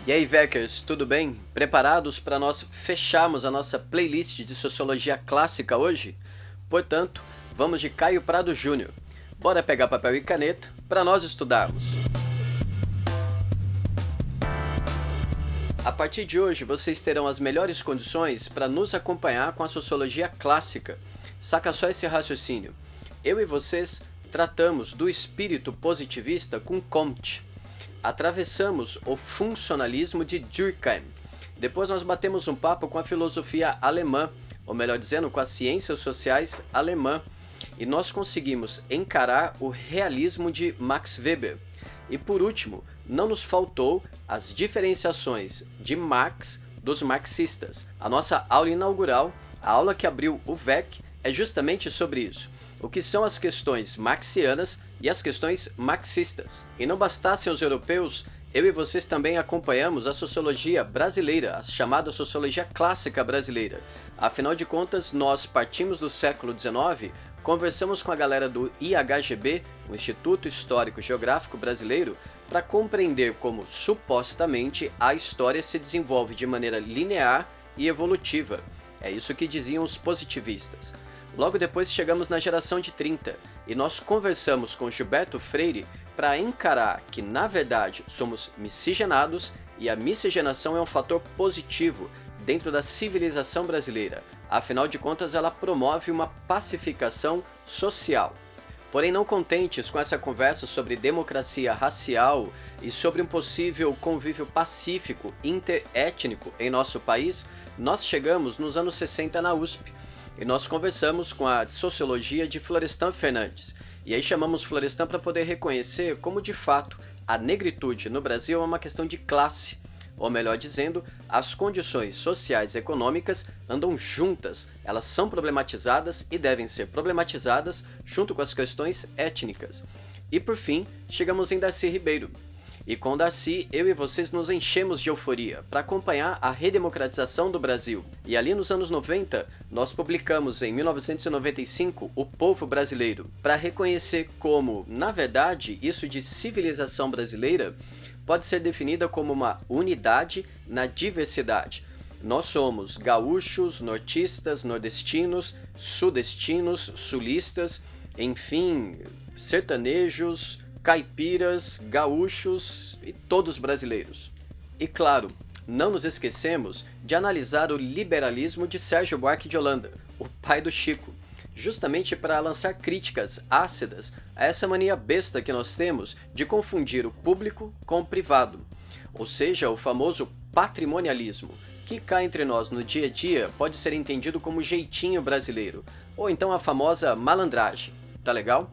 E aí, Veckers, tudo bem? Preparados para nós fecharmos a nossa playlist de Sociologia Clássica hoje? Portanto, vamos de Caio Prado Júnior. Bora pegar papel e caneta para nós estudarmos. A partir de hoje, vocês terão as melhores condições para nos acompanhar com a Sociologia Clássica. Saca só esse raciocínio. Eu e vocês tratamos do espírito positivista com Comte. Atravessamos o funcionalismo de Durkheim. Depois nós batemos um papo com a filosofia alemã, ou melhor dizendo, com as ciências sociais alemã, e nós conseguimos encarar o realismo de Max Weber. E por último, não nos faltou as diferenciações de Marx dos marxistas. A nossa aula inaugural, a aula que abriu o VEC, é justamente sobre isso. O que são as questões marxianas e as questões marxistas. E não bastassem os europeus, eu e vocês também acompanhamos a sociologia brasileira, a chamada sociologia clássica brasileira. Afinal de contas, nós partimos do século XIX, conversamos com a galera do IHGB, o Instituto Histórico Geográfico Brasileiro, para compreender como, supostamente, a história se desenvolve de maneira linear e evolutiva. É isso que diziam os positivistas. Logo depois chegamos na geração de 30 e nós conversamos com Gilberto Freire para encarar que, na verdade, somos miscigenados e a miscigenação é um fator positivo dentro da civilização brasileira. Afinal de contas, ela promove uma pacificação social. Porém, não contentes com essa conversa sobre democracia racial e sobre um possível convívio pacífico interétnico em nosso país, nós chegamos nos anos 60 na USP. E nós conversamos com a sociologia de Florestan Fernandes. E aí chamamos Florestan para poder reconhecer como, de fato, a negritude no Brasil é uma questão de classe. Ou melhor dizendo, as condições sociais e econômicas andam juntas. Elas são problematizadas e devem ser problematizadas junto com as questões étnicas. E por fim, chegamos em Darcy Ribeiro. E com Darcy, eu e vocês nos enchemos de euforia para acompanhar a redemocratização do Brasil. E ali nos anos 90, nós publicamos em 1995 O Povo Brasileiro, para reconhecer como, na verdade, isso de civilização brasileira pode ser definida como uma unidade na diversidade. Nós somos gaúchos, nortistas, nordestinos, sudestinos, sulistas, enfim, sertanejos, caipiras, gaúchos e todos brasileiros. E claro, não nos esquecemos de analisar o liberalismo de Sérgio Buarque de Holanda, o pai do Chico, justamente para lançar críticas ácidas a essa mania besta que nós temos de confundir o público com o privado, ou seja, o famoso patrimonialismo, que cá entre nós no dia a dia pode ser entendido como jeitinho brasileiro, ou então a famosa malandragem, tá legal?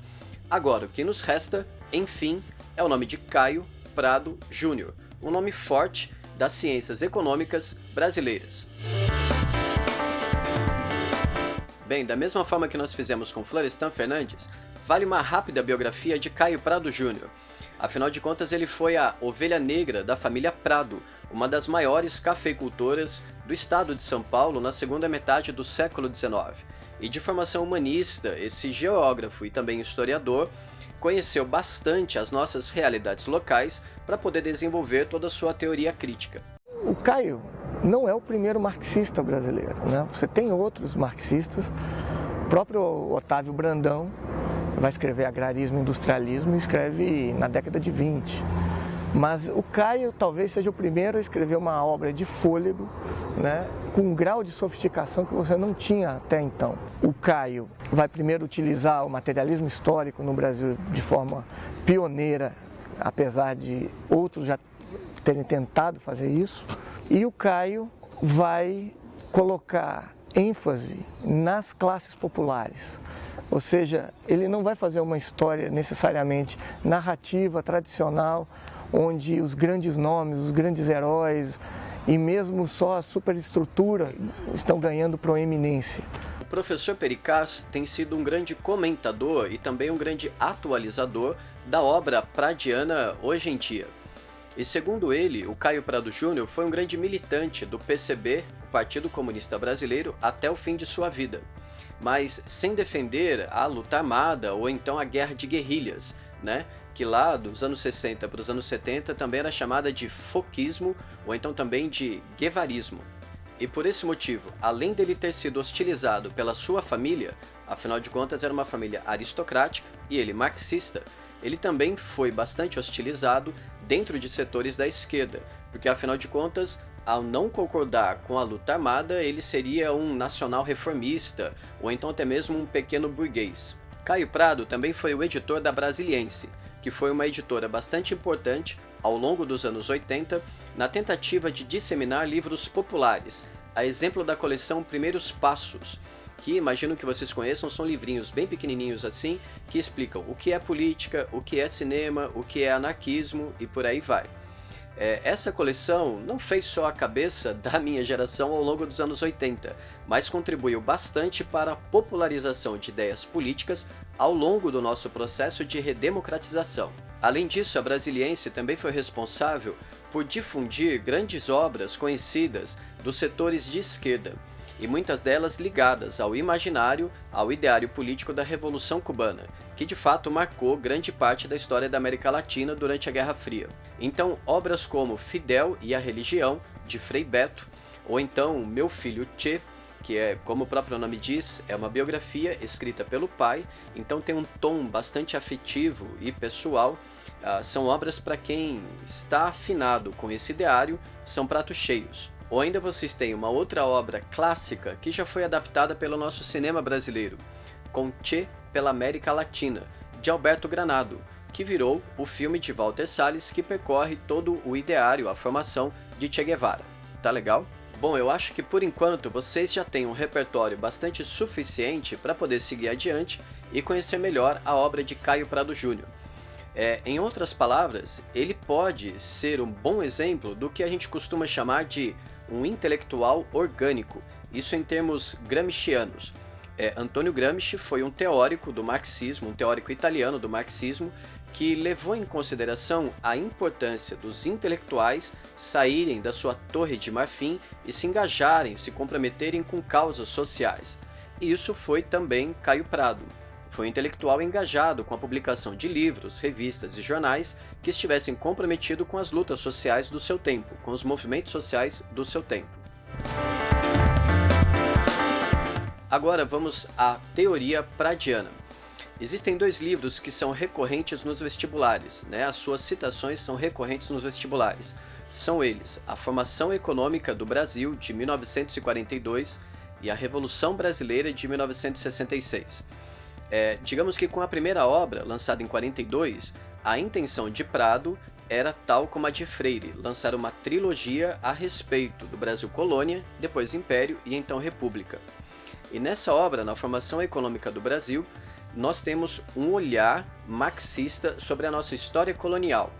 Agora, o que nos resta, enfim, é o nome de Caio Prado Júnior, um nome forte das ciências econômicas brasileiras. Bem, da mesma forma que nós fizemos com Florestan Fernandes, vale uma rápida biografia de Caio Prado Júnior. Afinal de contas, ele foi a ovelha negra da família Prado, uma das maiores cafeicultoras do estado de São Paulo na segunda metade do século XIX. E de formação humanista, esse geógrafo e também historiador conheceu bastante as nossas realidades locais para poder desenvolver toda a sua teoria crítica. O Caio não é o primeiro marxista brasileiro, né? Você tem outros marxistas, o próprio Otávio Brandão vai escrever Agrarismo e Industrialismo e escreve na década de 20. Mas o Caio talvez seja o primeiro a escrever uma obra de fôlego, né, com um grau de sofisticação que você não tinha até então. O Caio vai primeiro utilizar o materialismo histórico no Brasil de forma pioneira, apesar de outros já terem tentado fazer isso. E o Caio vai colocar ênfase nas classes populares. Ou seja, ele não vai fazer uma história necessariamente narrativa, tradicional, onde os grandes nomes, os grandes heróis e mesmo só a superestrutura estão ganhando proeminência. O professor Pericaz tem sido um grande comentador e também um grande atualizador da obra pradiana hoje em dia. E segundo ele, o Caio Prado Júnior foi um grande militante do PCB, o Partido Comunista Brasileiro, até o fim de sua vida, mas sem defender a luta armada ou então a guerra de guerrilhas, né? que lá dos anos 60 para os anos 70 também era chamada de foquismo ou então também de guevarismo. E por esse motivo, além dele ter sido hostilizado pela sua família, afinal de contas era uma família aristocrática e ele marxista, ele também foi bastante hostilizado dentro de setores da esquerda, porque afinal de contas, ao não concordar com a luta armada, ele seria um nacional reformista ou então até mesmo um pequeno burguês. Caio Prado também foi o editor da Brasiliense, que foi uma editora bastante importante ao longo dos anos 80, na tentativa de disseminar livros populares, a exemplo da coleção Primeiros Passos, que imagino que vocês conheçam, são livrinhos bem pequenininhos assim, que explicam o que é política, o que é cinema, o que é anarquismo e por aí vai. Essa coleção não fez só a cabeça da minha geração ao longo dos anos 80, mas contribuiu bastante para a popularização de ideias políticas ao longo do nosso processo de redemocratização. Além disso, a Brasiliense também foi responsável por difundir grandes obras conhecidas dos setores de esquerda, e muitas delas ligadas ao imaginário, ao ideário político da Revolução Cubana, que de fato marcou grande parte da história da América Latina durante a Guerra Fria. Então, obras como Fidel e a Religião, de Frei Beto, ou então Meu Filho Che, que é, como o próprio nome diz, é uma biografia escrita pelo pai, então tem um tom bastante afetivo e pessoal. São obras para quem está afinado com esse ideário, são pratos cheios. Ou ainda vocês têm uma outra obra clássica que já foi adaptada pelo nosso cinema brasileiro, com Che pela América Latina, de Alberto Granado, que virou o filme de Walter Salles que percorre todo o ideário, a formação de Che Guevara. Tá legal? Bom, eu acho que por enquanto vocês já têm um repertório bastante suficiente para poder seguir adiante e conhecer melhor a obra de Caio Prado Júnior. Em outras palavras, ele pode ser um bom exemplo do que a gente costuma chamar de um intelectual orgânico, isso em termos gramscianos. Antônio Gramsci foi um teórico do marxismo, um teórico italiano do marxismo, que levou em consideração a importância dos intelectuais saírem da sua torre de marfim e se engajarem, se comprometerem com causas sociais. E isso foi também Caio Prado. Foi um intelectual engajado com a publicação de livros, revistas e jornais que estivessem comprometidos com as lutas sociais do seu tempo, com os movimentos sociais do seu tempo. Agora vamos à teoria pradiana. Existem dois livros que são recorrentes nos vestibulares, as suas citações são recorrentes nos vestibulares. São eles A Formação Econômica do Brasil, de 1942, e A Revolução Brasileira, de 1966. Digamos que com a primeira obra, lançada em 42, a intenção de Prado era tal como a de Freire, lançar uma trilogia a respeito do Brasil colônia, depois Império e então República. E nessa obra, na Formação Econômica do Brasil, nós temos um olhar marxista sobre a nossa história colonial.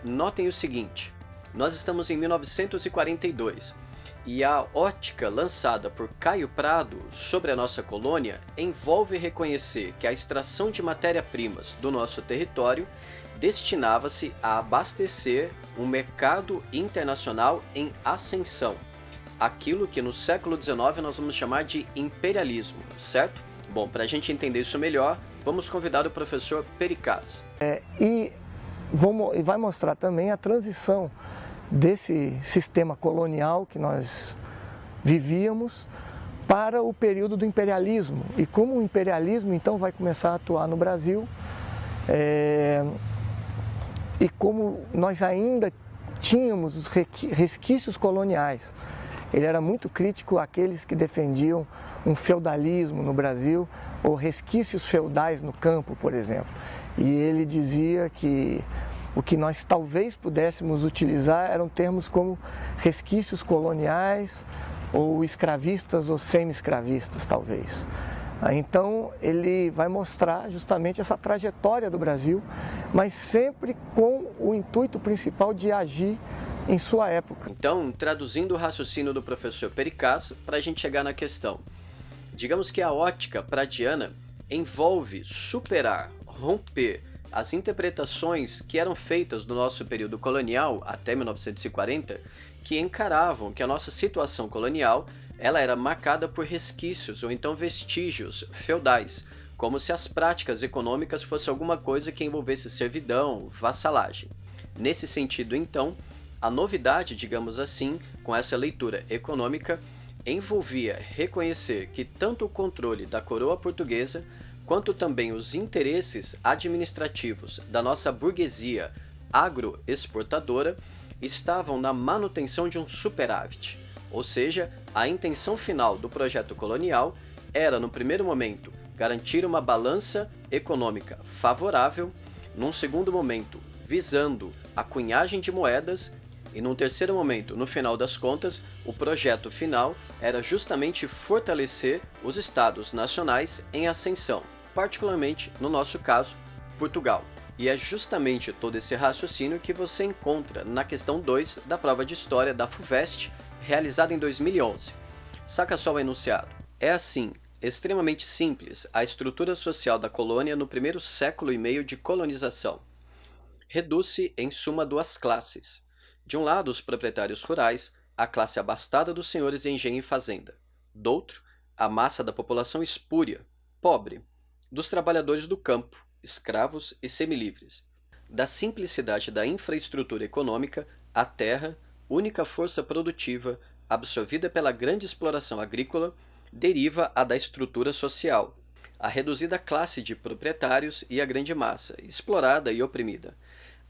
Notem o seguinte, nós estamos em 1942, e a ótica lançada por Caio Prado sobre a nossa colônia envolve reconhecer que a extração de matéria-primas do nosso território destinava-se a abastecer um mercado internacional em ascensão, aquilo que no século XIX nós vamos chamar de imperialismo, certo? Bom, para a gente entender isso melhor, vamos convidar o professor Pericaz. E vai mostrar também a transição desse sistema colonial que nós vivíamos para o período do imperialismo e como o imperialismo então vai começar a atuar no Brasil e como nós ainda tínhamos os resquícios coloniais. Ele era muito crítico àqueles que defendiam um feudalismo no Brasil ou resquícios feudais no campo, por exemplo. E ele dizia que o que nós talvez pudéssemos utilizar eram termos como resquícios coloniais ou escravistas ou semi-escravistas, talvez. Então ele vai mostrar justamente essa trajetória do Brasil, mas sempre com o intuito principal de agir em sua época. Então, traduzindo o raciocínio do professor Pericaz para a gente chegar na questão. Digamos que a ótica pradiana envolve superar, romper as interpretações que eram feitas do nosso período colonial até 1940, que encaravam que a nossa situação colonial ela era marcada por resquícios ou então vestígios feudais, como se as práticas econômicas fossem alguma coisa que envolvesse servidão, vassalagem. Nesse sentido, então, a novidade, digamos assim, com essa leitura econômica, envolvia reconhecer que tanto o controle da coroa portuguesa, quanto também os interesses administrativos da nossa burguesia agroexportadora estavam na manutenção de um superávit, ou seja, a intenção final do projeto colonial era, no primeiro momento, garantir uma balança econômica favorável, num segundo momento, visando a cunhagem de moedas, e num terceiro momento, no final das contas, o projeto final era justamente fortalecer os estados nacionais em ascensão, particularmente, no nosso caso, Portugal. E é justamente todo esse raciocínio que você encontra na questão 2 da prova de História da FUVEST, realizada em 2011. Saca só o enunciado. É assim, extremamente simples, a estrutura social da colônia no primeiro século e meio de colonização. Reduz-se, em suma, duas classes. De um lado, os proprietários rurais, a classe abastada dos senhores de engenho e fazenda. Do outro, a massa da população espúria, pobre, dos trabalhadores do campo, escravos e semilivres. Da simplicidade da infraestrutura econômica, a terra, única força produtiva, absorvida pela grande exploração agrícola, deriva a da estrutura social, a reduzida classe de proprietários e a grande massa, explorada e oprimida.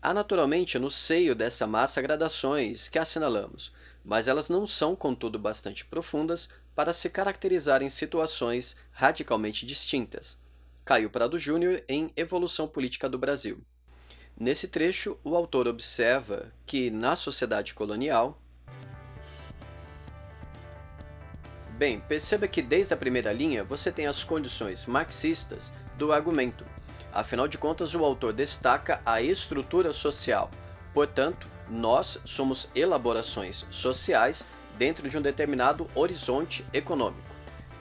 Há naturalmente no seio dessa massa gradações que assinalamos, mas elas não são, contudo, bastante profundas para se caracterizarem situações radicalmente distintas. Caio Prado Júnior em Evolução Política do Brasil. Nesse trecho, o autor observa que, na sociedade colonial... Bem, perceba que desde a primeira linha você tem as condições marxistas do argumento. Afinal de contas, o autor destaca a estrutura social. Portanto, nós somos elaborações sociais dentro de um determinado horizonte econômico.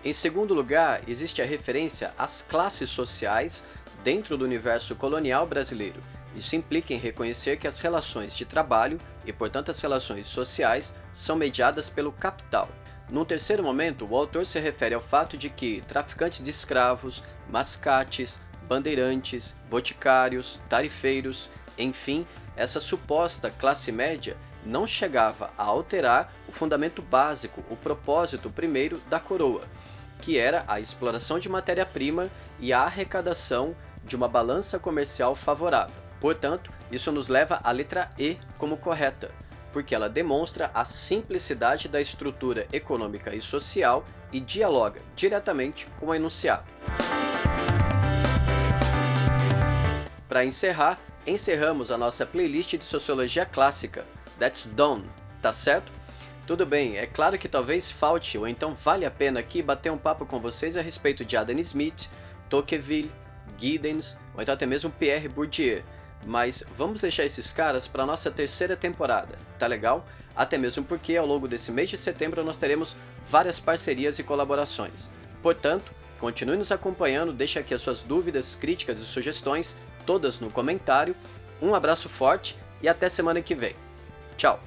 Em segundo lugar, existe a referência às classes sociais dentro do universo colonial brasileiro. Isso implica em reconhecer que as relações de trabalho e, portanto, as relações sociais são mediadas pelo capital. Num terceiro momento, o autor se refere ao fato de que traficantes de escravos, mascates, bandeirantes, boticários, tarifeiros, enfim, essa suposta classe média não chegava a alterar o fundamento básico, o propósito primeiro da coroa, que era a exploração de matéria-prima e a arrecadação de uma balança comercial favorável. Portanto, isso nos leva à letra E como correta, porque ela demonstra a simplicidade da estrutura econômica e social e dialoga diretamente com o enunciado. Para encerrar, encerramos a nossa playlist de Sociologia Clássica. That's done, tá certo? Tudo bem, é claro que talvez falte, ou então vale a pena aqui bater um papo com vocês a respeito de Adam Smith, Tocqueville, Giddens, ou então até mesmo Pierre Bourdieu. Mas vamos deixar esses caras para a nossa terceira temporada, tá legal? Até mesmo porque ao longo desse mês de setembro nós teremos várias parcerias e colaborações. Portanto, continue nos acompanhando, deixe aqui as suas dúvidas, críticas e sugestões, todas no comentário. Um abraço forte e até semana que vem. Tchau!